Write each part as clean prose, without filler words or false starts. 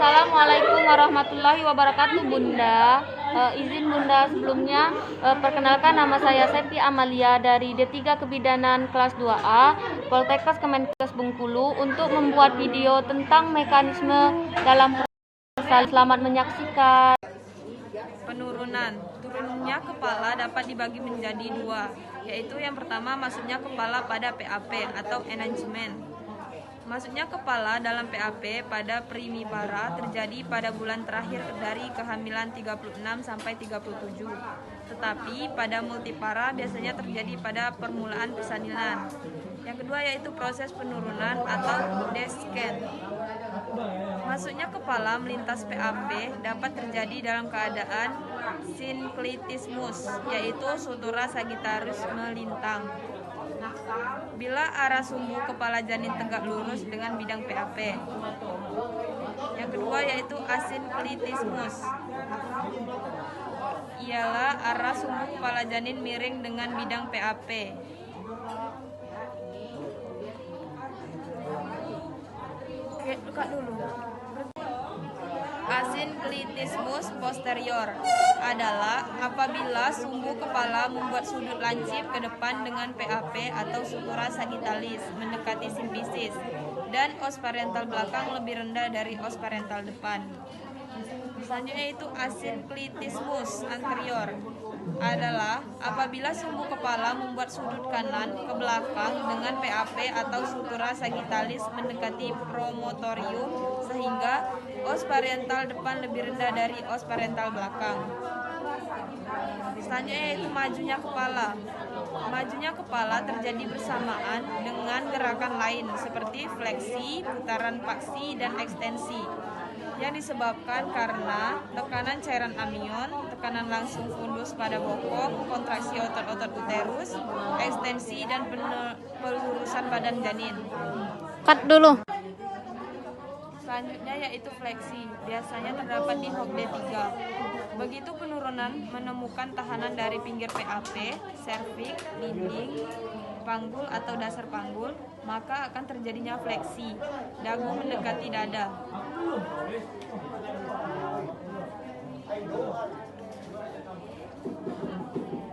Assalamualaikum warahmatullahi wabarakatuh, Bunda. Izin Bunda sebelumnya perkenalkan, nama saya Septi Amalia dari D3 Kebidanan kelas 2A Poltekkes Kemenkes Bengkulu untuk membuat video tentang mekanisme dalam persalin. Selamat menyaksikan. Turunnya kepala dapat dibagi menjadi dua, yaitu yang pertama masuknya kepala pada PAP atau enlargement. Masuknya kepala dalam PAP pada primipara terjadi pada bulan terakhir dari kehamilan 36 sampai 37. Tetapi pada multipara biasanya terjadi pada permulaan persalinan. Yang kedua yaitu proses penurunan atau descent. Masuknya kepala melintas PAP dapat terjadi dalam keadaan sinklitismus, yaitu sutura Sagittarius melintang. Bila arah sumbu kepala janin tegak lurus dengan bidang PAP. Yang kedua yaitu asinklitismus, ialah arah sumbu kepala janin miring dengan bidang PAP. Buka dulu. Asinklitismus posterior adalah apabila sumbu kepala membuat sudut lancip ke depan dengan PAP atau sutura sagittalis mendekati simfisis, dan os parental belakang lebih rendah dari os parental depan. Selanjutnya itu asinklitismus anterior adalah apabila sumbu kepala membuat sudut kanan ke belakang dengan PAP atau sutura sagittalis mendekati promotorium sehingga os parental depan lebih rendah dari os parental belakang. Selanjutnya yaitu majunya kepala. Majunya kepala terjadi bersamaan dengan gerakan lain seperti fleksi, putaran paksi, dan ekstensi, yang disebabkan karena tekanan cairan amion, tekanan langsung fundus pada bokong, kontraksi otot-otot uterus, ekstensi, dan pelurusan badan janin. Cut dulu. Selanjutnya yaitu fleksi, biasanya terdapat di HOG D3. Begitu penurunan menemukan tahanan dari pinggir PAP, serviks, dinding, panggul atau dasar panggul, maka akan terjadinya fleksi, dagu mendekati dada.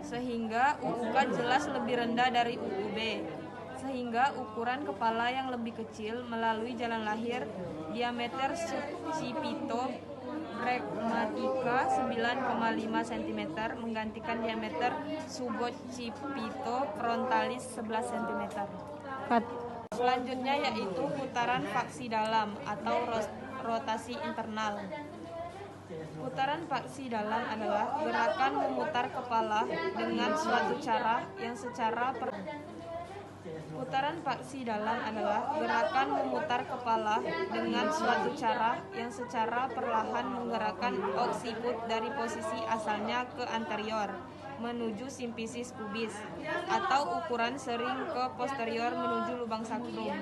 Sehingga UUK jelas lebih rendah dari UUB, sehingga ukuran kepala yang lebih kecil melalui jalan lahir diameter subcipito pragmatica 9,5 cm menggantikan diameter suboccipito frontalis 11 cm. Selanjutnya yaitu putaran faksi dalam atau rotasi internal. Putaran faksi dalam adalah gerakan memutar kepala dengan suatu cara yang secara Putaran faksi dalam adalah gerakan memutar kepala dengan suatu cara yang secara perlahan menggerakkan occiput dari posisi asalnya ke anterior menuju simfisis pubis atau ukuran sering ke posterior menuju lubang sakrum.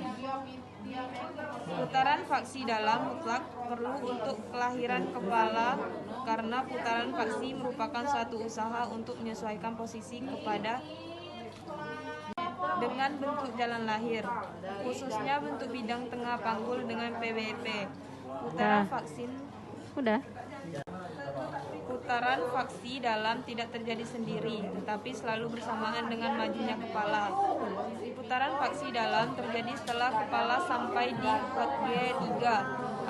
Putaran faksi dalam mutlak perlu untuk kelahiran kepala karena putaran faksi merupakan suatu usaha untuk menyesuaikan posisi kepada dengan bentuk jalan lahir, khususnya bentuk bidang tengah panggul dengan PBP. Putaran faksi dalam tidak terjadi sendiri, tetapi selalu bersamaan dengan majunya kepala. Putaran faksi dalam terjadi setelah kepala sampai di G3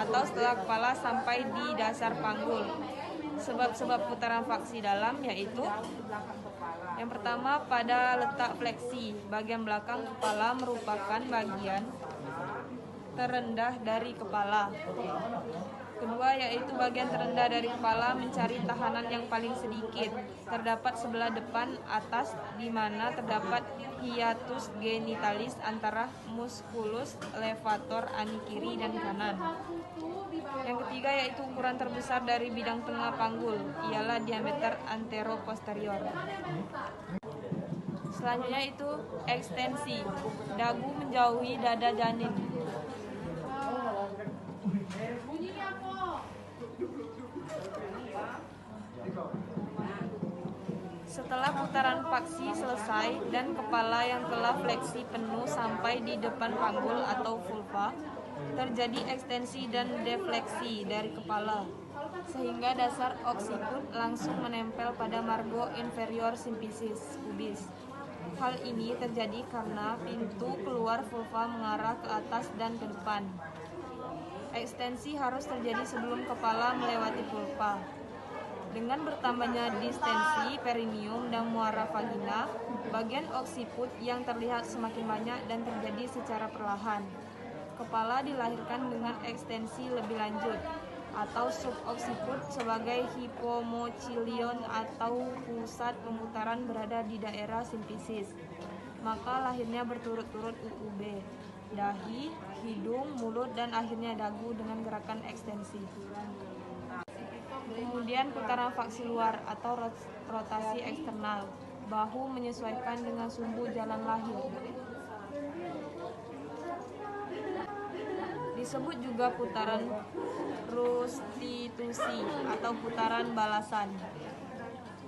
atau setelah kepala sampai di dasar panggul. Sebab-sebab putaran faksi dalam yaitu: yang pertama, pada letak fleksi, bagian belakang kepala merupakan bagian terendah dari kepala. Kedua, yaitu bagian terendah dari kepala mencari tahanan yang paling sedikit. Terdapat sebelah depan atas di mana terdapat hiatus genitalis antara musculus levator ani kiri dan kanan. Yang ketiga yaitu ukuran terbesar dari bidang tengah panggul, ialah diameter antero-posterior. Selanjutnya itu ekstensi, dagu menjauhi dada janin. Setelah putaran faksi selesai dan kepala yang telah fleksi penuh sampai di depan panggul atau vulva, terjadi ekstensi dan defleksi dari kepala, sehingga dasar oksiput langsung menempel pada margo inferior symphysis pubis. Hal ini terjadi karena pintu keluar vulva mengarah ke atas dan ke depan. Ekstensi harus terjadi sebelum kepala melewati vulva. Dengan bertambahnya distensi perineum dan muara vagina, bagian oksiput yang terlihat semakin banyak dan terjadi secara perlahan. Kepala dilahirkan dengan ekstensi lebih lanjut atau suboksiput sebagai hipomochilion atau pusat pemutaran berada di daerah simfisis. Maka lahirnya berturut-turut UUB, dahi, hidung, mulut, dan akhirnya dagu dengan gerakan ekstensi. Kemudian putaran faksi luar atau rotasi eksternal, bahu menyesuaikan dengan sumbu jalan lahir. Disebut juga putaran prostitusi atau putaran balasan.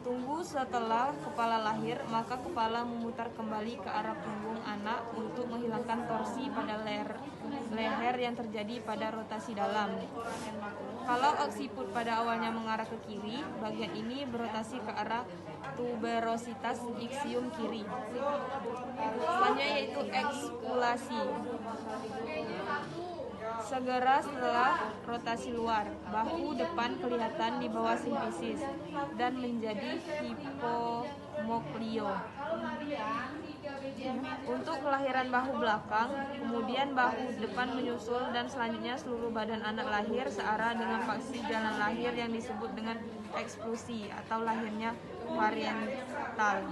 Tunggu setelah kepala lahir, maka kepala memutar kembali ke arah punggung anak untuk menghilangkan torsi pada leher yang terjadi pada rotasi dalam. Kalau oksiput pada awalnya mengarah ke kiri, bagian ini berotasi ke arah tuberositas ixium kiri. Selanjutnya yaitu ekspulasi. Segera setelah rotasi luar, bahu depan kelihatan di bawah simfisis dan menjadi hipomoklio. Untuk kelahiran bahu belakang, kemudian bahu depan menyusul dan selanjutnya seluruh badan anak lahir searah dengan faksi jalan lahir yang disebut dengan eksplusi atau lahirnya pariental.